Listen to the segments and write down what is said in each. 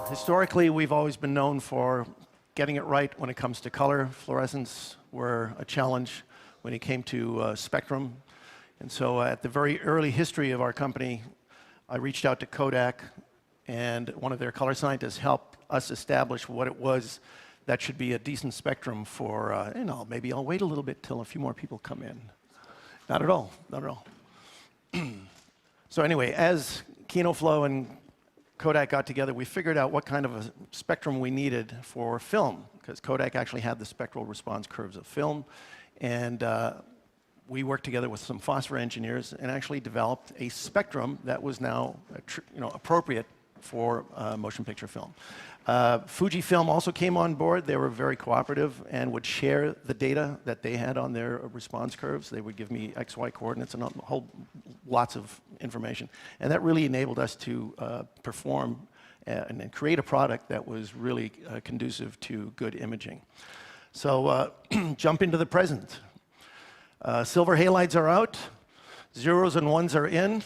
Historically, we've always been known for getting it right when it comes to color. Fluorescents were a challenge when it came to spectrum. And so at the very early history of our company, I reached out to Kodak, and one of their color scientists helped us establish what it was that should be a decent spectrum for, maybe I'll wait a little bit till a few more people come in. Not at all, not at all. So anyway, as Kino Flo and Kodak got together, we figured out what kind of a spectrum we needed for film, because Kodak actually had the spectral response curves of film. And we worked together with some phosphor engineers and actually developed a spectrum that was now appropriate for motion picture film. Fujifilm also came on board. They were very cooperative and would share the data that they had on their response curves. They would give me XY coordinates and lots of information. And that really enabled us to perform and create a product that was really conducive to good imaging. So jump into the present. Silver halides are out, zeros and ones are in,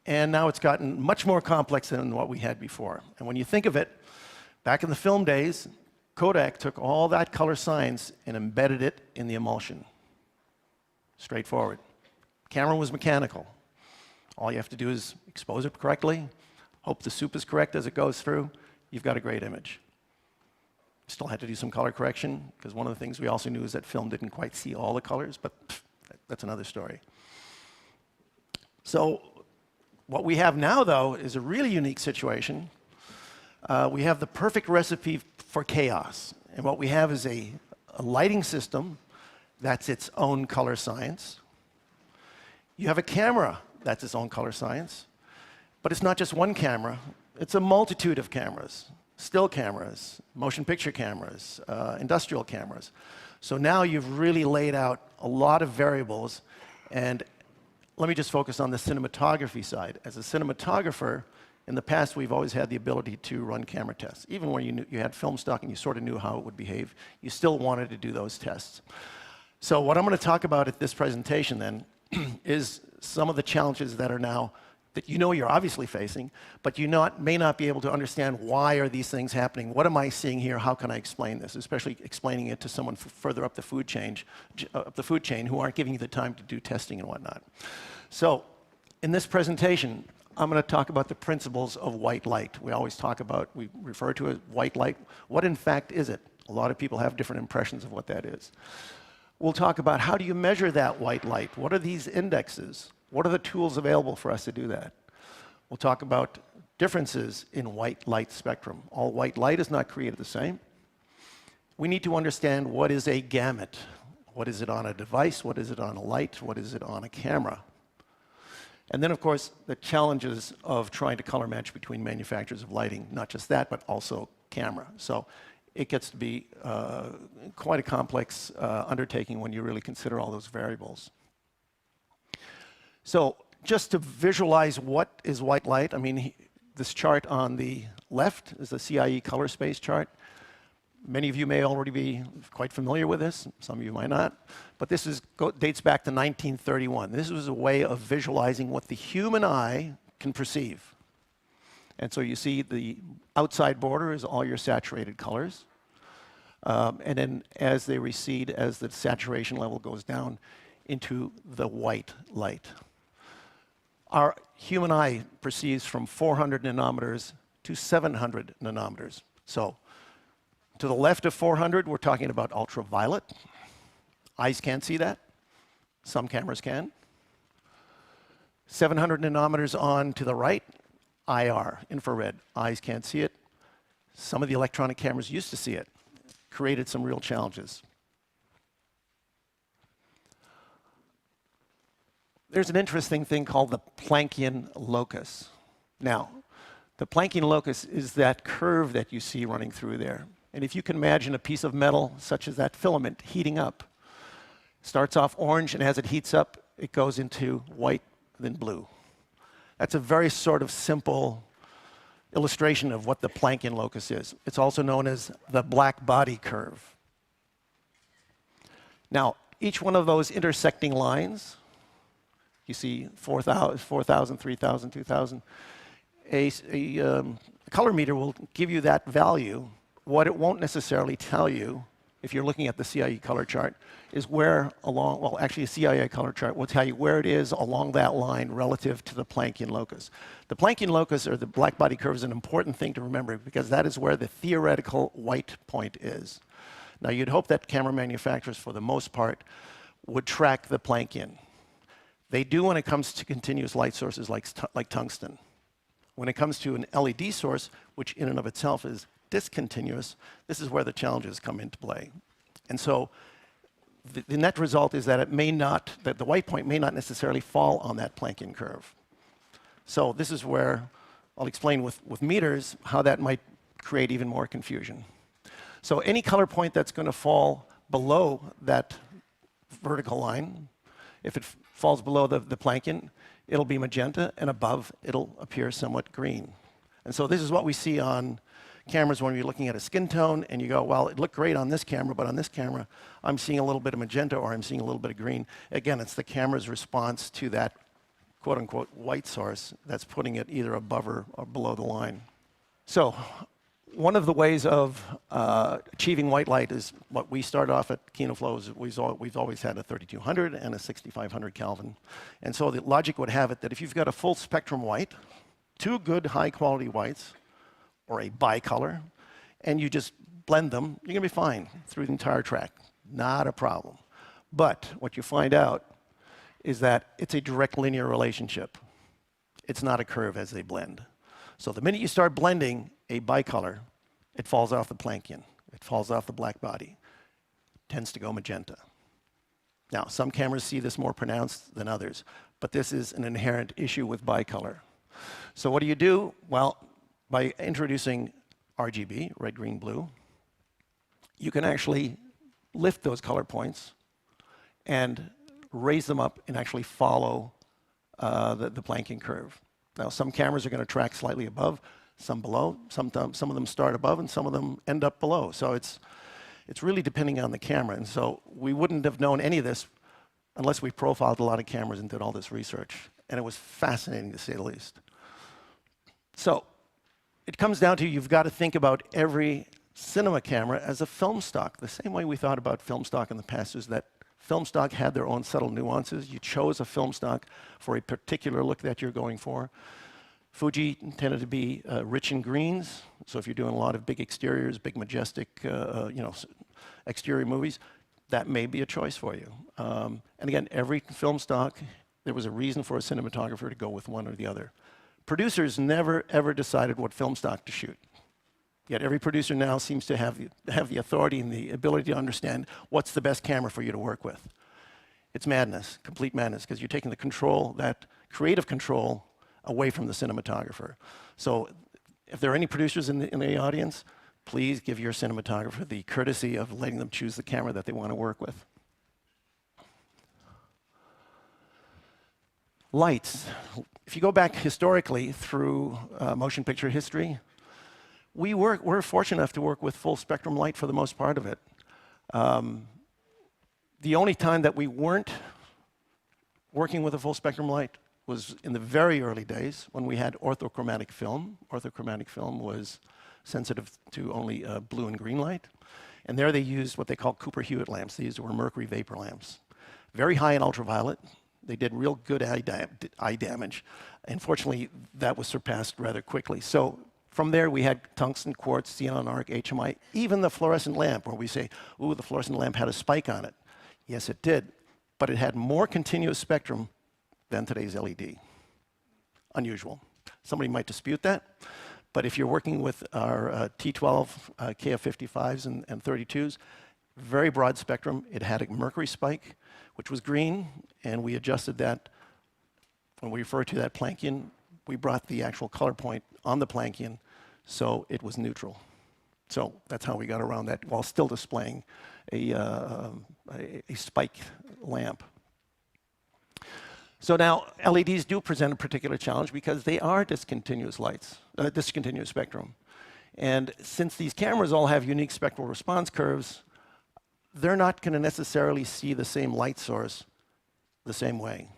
and now it's gotten much more complex than what we had before. And when you think of it, back in the film days, Kodak took all that color science and embedded it in the emulsion. Straightforward. Camera was mechanical. All you have to do is expose it correctly, hope the soup is correct as it goes through, you've got a great image. Still had to do some color correction, because one of the things we also knew is that film didn't quite see all the colors, but that's another story. So what we have now, though, is a really unique situation. We have the perfect recipe for chaos. And what we have is a lighting system that's its own color science. You have a camera that's its own color science. But it's not just one camera. It's a multitude of cameras. Still cameras, motion picture cameras, industrial cameras. So now you've really laid out a lot of variables. And let me just focus on the cinematography side. As a cinematographer, in the past, we've always had the ability to run camera tests. Even when you had film stock and you sort of knew how it would behave, you still wanted to do those tests. So what I'm going to talk about at this presentation, then, is some of the challenges that are now, that you know you're obviously facing, but you may not be able to understand why are these things happening. What am I seeing here? How can I explain this? Especially explaining it to someone further up the food chain who aren't giving you the time to do testing and whatnot. So in this presentation, I'm going to talk about the principles of white light. We refer to it as white light. What in fact is it? A lot of people have different impressions of what that is. We'll talk about how do you measure that white light? What are these indexes? What are the tools available for us to do that? We'll talk about differences in white light spectrum. All white light is not created the same. We need to understand what is a gamut. What is it on a device? What is it on a light? What is it on a camera? And then, of course, the challenges of trying to color match between manufacturers of lighting. Not just that, but also camera. So it gets to be quite a complex undertaking when you really consider all those variables. So just to visualize what is white light, I mean, this chart on the left is the CIE color space chart. Many of you may already be quite familiar with this. Some of you might not. But this dates back to 1931. This was a way of visualizing what the human eye can perceive. And so you see the outside border is all your saturated colors. And then as they recede, as the saturation level goes down into the white light. Our human eye perceives from 400 nanometers to 700 nanometers. So to the left of 400, we're talking about ultraviolet. Eyes can't see that. Some cameras can. 700 nanometers on to the right, IR, infrared. Eyes can't see it. Some of the electronic cameras used to see it. Created some real challenges. There's an interesting thing called the Planckian locus. Now, the Planckian locus is that curve that you see running through there. And if you can imagine a piece of metal, such as that filament, heating up, starts off orange, and as it heats up, it goes into white, then blue. That's a very sort of simple illustration of what the Planckian locus is. It's also known as the black body curve. Now, each one of those intersecting lines, you see 4,000, 3,000, 2,000, a color meter will give you that value. What it won't necessarily tell you, if you're looking at the CIE color chart, is where along, well, actually a CIA color chart will tell you where it is along that line relative to the Planckian locus. The Planckian locus, or the black body curve, is an important thing to remember because that is where the theoretical white point is. Now, you'd hope that camera manufacturers, for the most part, would track the Planckian. They do when it comes to continuous light sources like tungsten. When it comes to an LED source, which in and of itself is discontinuous, this is where the challenges come into play. And so the net result is that it may not, that the white point may not necessarily fall on that Planckian curve. So this is where I'll explain with meters how that might create even more confusion. So any color point that's going to fall below that vertical line, if it falls below the Planckian, it'll be magenta, and above it'll appear somewhat green. And so this is what we see on cameras when you're looking at a skin tone and you go, well, it looked great on this camera, but on this camera, I'm seeing a little bit of magenta or I'm seeing a little bit of green. Again, it's the camera's response to that quote-unquote white source that's putting it either above or below the line. So one of the ways of achieving white light is what we started off at Kino Flo. We've always had a 3200 and a 6500 Kelvin. And so the logic would have it that if you've got a full spectrum white, two good high-quality whites, or a bicolor, and you just blend them, you're going to be fine through the entire track. Not a problem. But what you find out is that it's a direct linear relationship. It's not a curve as they blend. So the minute you start blending a bicolor, it falls off the Planckian. It falls off the black body. Tends to go magenta. Now, some cameras see this more pronounced than others, but this is an inherent issue with bicolor. So what do you do? Well, by introducing RGB, red, green, blue, you can actually lift those color points and raise them up and actually follow the Planckian curve. Now, some cameras are going to track slightly above, some below. Some of them start above, and some of them end up below. So it's really depending on the camera. And so we wouldn't have known any of this unless we profiled a lot of cameras and did all this research. And it was fascinating, to say the least. So it comes down to you've got to think about every cinema camera as a film stock. The same way we thought about film stock in the past is that film stock had their own subtle nuances. You chose a film stock for a particular look that you're going for. Fuji tended to be rich in greens, so if you're doing a lot of big exteriors, big majestic exterior movies, that may be a choice for you. And again, every film stock, there was a reason for a cinematographer to go with one or the other. Producers never, ever decided what film stock to shoot. Yet every producer now seems to have the authority and the ability to understand what's the best camera for you to work with. It's madness, complete madness, because you're taking the control, that creative control, away from the cinematographer. So if there are any producers in the audience, please give your cinematographer the courtesy of letting them choose the camera that they want to work with. Lights. If you go back historically through motion picture history, we're fortunate enough to work with full spectrum light for the most part of it. The only time that we weren't working with a full spectrum light was in the very early days when we had orthochromatic film. Orthochromatic film was sensitive to only blue and green light. And there they used what they call Cooper-Hewitt lamps. These were mercury vapor lamps. Very high in ultraviolet. They did real good eye damage. Unfortunately, that was surpassed rather quickly. So from there, we had tungsten, quartz, xenon arc, HMI, even the fluorescent lamp, where we say, ooh, the fluorescent lamp had a spike on it. Yes, it did, but it had more continuous spectrum than today's LED. Unusual. Somebody might dispute that, but if you're working with our T12, KF55s and 32s, very broad spectrum. It had a mercury spike, which was green, and we adjusted that. When we refer to that Planckian, we brought the actual color point on the Planckian, so it was neutral. So that's how we got around that while still displaying a spike lamp. So now LEDs do present a particular challenge because they are discontinuous lights, discontinuous spectrum. And since these cameras all have unique spectral response curves, they're not going to necessarily see the same light source the same way.